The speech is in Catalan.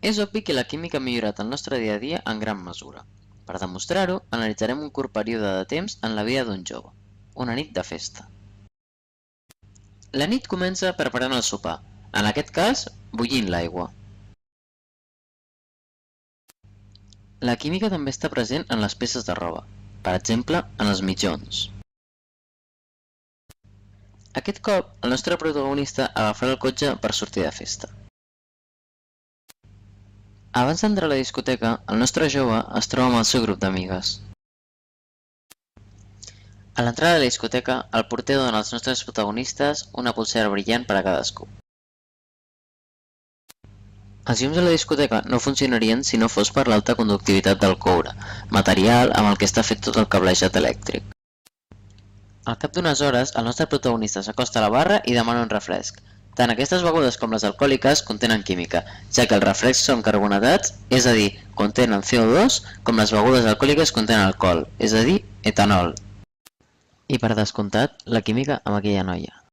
És obvi que la química ha millorat el nostre dia a dia en gran mesura. Per demostrar-ho, analitzarem un curt període de temps en la vida d'un jove, una nit de festa. La nit comença preparant el sopar, en aquest cas, bullint l'aigua. La química també està present en les peces de roba, per exemple, en els mitjons. Aquest cop, el nostre protagonista agafarà el cotxe per sortir de festa. Abans d'entrar a la discoteca, el nostre jove es troba amb el seu grup d'amigues. A l'entrada de la discoteca, el porter dona als nostres protagonistes una pulsera brillant per a cadascú. Els llums de la discoteca no funcionarien si no fos per l'alta conductivitat del coure, material amb el que està fet tot el cablejat elèctric. Al cap d'unes hores, el nostre protagonista s'acosta a la barra i demana un refresc. Tant aquestes begudes com les alcohòliques contenen química, ja que els refrescs són carbonatats, és a dir, contenen CO2, com les begudes alcohòliques contenen alcohol, és a dir, etanol. I per descomptat, la química amb aquella noia.